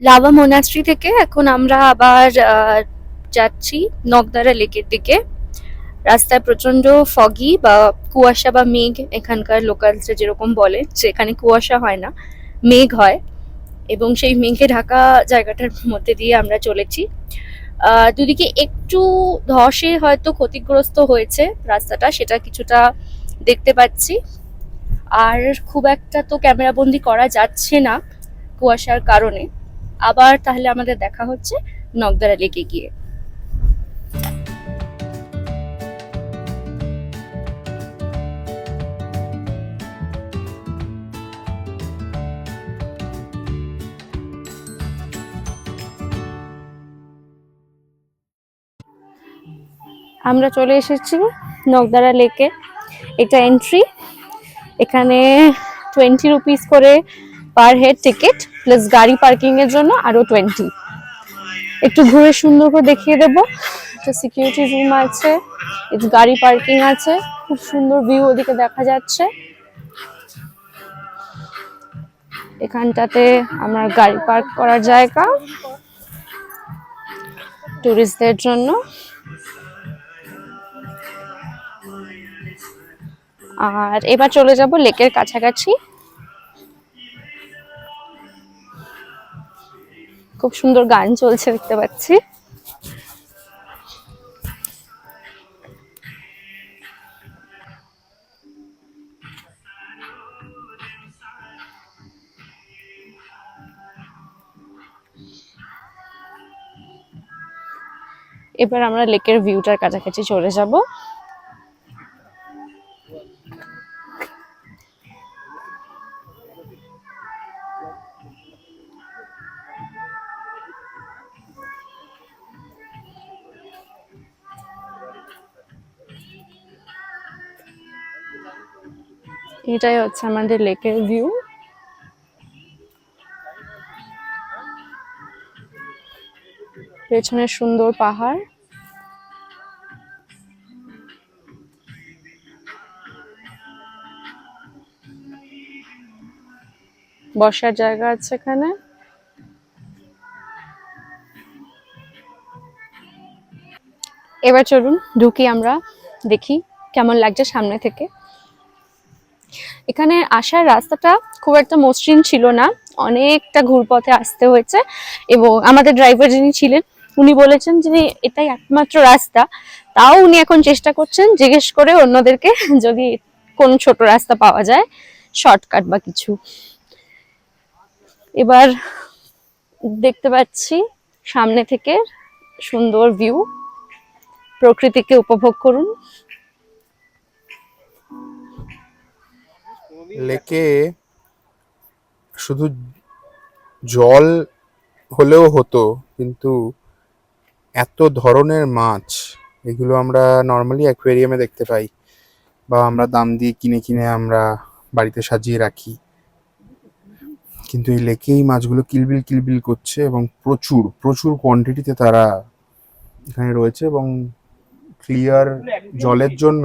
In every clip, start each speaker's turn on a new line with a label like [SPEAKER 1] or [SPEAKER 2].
[SPEAKER 1] Lava monastery থেকে এখন আমরা আবার যাচ্ছি নগদারা লেকের দিকে। রাস্তায় প্রচন্ড ফগি বা কুয়াশা বা মেঘ, এখানকার লোকালসরা যেরকম বলে যে এখানে কুয়াশা হয় না, মেঘ হয়, এবং সেই মেঘে ঢাকা জায়গাটার মধ্যে দিয়ে আমরা চলেছি। দুদিকে একটু ধসে হয়তো ক্ষতিগ্রস্ত হয়েছে রাস্তাটা, সেটা কিছুটা দেখতে পাচ্ছি। আর খুব একটা তো ক্যামেরা বন্দি করা যাচ্ছে না কুয়াশার কারণে। আবার তাহলে আমাদের দেখা হচ্ছে নগদারা লেকে গিয়ে। আমরা চলে এসেছি নগদারা লেকে। এটা এন্ট্রি। এখানে 20 রুপিস করে পার হেড টিকিট, প্লাস গাড়ি পার্কিং এর জন্য আরো 20। একটু ঘুরে সুন্দর করে দেখিয়ে দেবো। একটা সিকিউরিটি রুম আছে, গাড়ি পার্কিং আছে, খুব সুন্দর ভিউ ওদিকে দেখা যাচ্ছে। এখানটাতে আমার গাড়ি পার্ক করার জায়গা টুরিস্টদের জন্য। আর এবার চলে যাব লেকের কাছাকাছি। খুব সুন্দর গান চলছে দেখতে পাচ্ছি। এবার আমরা লেকের ভিউটার কাছাকাছি চলে যাব। এটাই হচ্ছে আমাদের লেকের ভিউ। পেছনে সুন্দর পাহাড়। বসার জায়গা আছে এখানে। এবার চলুন ঢুকি, আমরা দেখি কেমন লাগছে সামনে থেকে। এখানে আসার রাস্তাটা খুব একটা মসৃণ ছিল না, অনেকটা ঘুরপথে আসতে হয়েছে। এবং আমাদের ড্রাইভার যিনি ছিলেন উনি বলেছেন যে এটাই একমাত্র রাস্তা। তাও উনি এখন চেষ্টা করছেন জিজ্ঞেস করে অন্যদেরকে যদি কোন ছোট রাস্তা পাওয়া যায়, শর্টকাট বা কিছু। এবার দেখতে পাচ্ছি সামনে থেকে সুন্দর ভিউ, প্রকৃতিকে উপভোগ করুন।
[SPEAKER 2] লেকে শুধু জল হলেও হতো, কিন্তু এত ধরনের মাছ, এগুলো আমরা নর্মালি অ্যাকোয়ারিয়ামে দেখতে পাই বা আমরা দাম দিয়ে কিনে কিনে আমরা বাড়িতে সাজিয়ে রাখি। কিন্তু এই লেকে এই মাছগুলো কিলবিল কিলবিল করছে এবং প্রচুর প্রচুর কোয়ান্টিটিতে তারা এখানে রয়েছে। এবং ক্লিয়ার জলের জন্য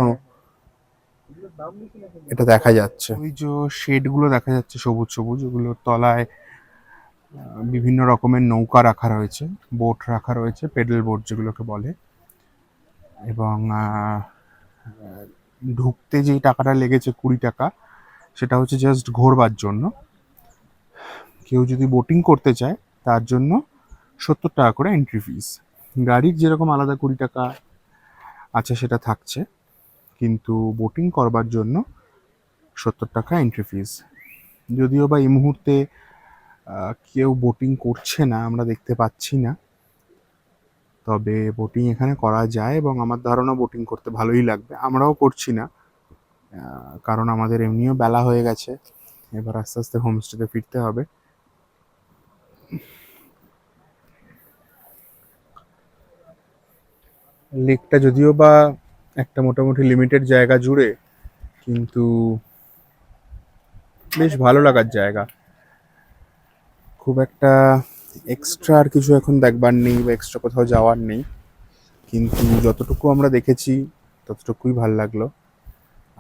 [SPEAKER 2] এটা দেখা যাচ্ছে। ওই যে শেডগুলো দেখা যাচ্ছে সবুজ সবুজ, ওগুলোর তলায় বিভিন্ন রকমের নৌকা রাখা রয়েছে, বোট রাখা রয়েছে, পেডেল বোট যেগুলোকে বলে। এবং ঢুকতে যেই টাকাটা লেগেছে 20 টাকা, সেটা হচ্ছে জাস্ট ঘোরবার জন্য। কেউ যদি বোটিং করতে চায় তার জন্য 70 টাকা করে এন্ট্রি ফিস। গাড়ির যেরকম আলাদা 20 টাকা আছে সেটা থাকছে, কিন্তু বোটিং করবার জন্য 70 টাকা এন্ট্রি ফিস। যদিও বা এই মুহূর্তে কেউ বোটিং করছে না, আমরা দেখতে পাচ্ছি না, তবে বোটিং এখানে করা যায় এবং আমার ধারণা বোটিং করতে ভালোই লাগবে। আমরাও করছি না, কারণ আমাদের এমনিও বেলা হয়ে গেছে, এবার আস্তে আস্তে হোমস্টেতে ফিরতে হবে। লেকটা যদিও বা একটা মোটামুটি লিমিটেড জায়গা জুড়ে, কিন্তু বেশ ভালো লাগার জায়গা। খুব একটা এক্সট্রা আর কিছু এখন দেখবার নেই বা এক্সট্রা কোথাও যাওয়ার নেই, কিন্তু যতটুকু আমরা দেখেছি ততটুকুই ভাল লাগলো।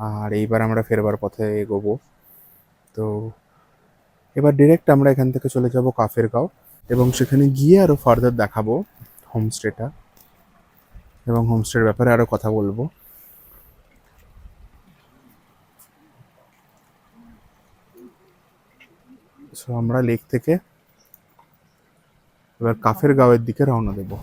[SPEAKER 2] আর এইবার আমরা ফেরবার পথে এগোবো। তো এবার ডিরেক্ট আমরা এখান থেকে চলে যাব কাফেরগাঁও। এবং সেখানে গিয়ে আরো ফার্দার দেখাবো হোমস্টেটা, এবং হোমস্টের ব্যাপারে আরো কথা বলবো। সো আমরা লেক থেকে এবার কাফের গাঁওয়ের দিকে রওনা দেবো।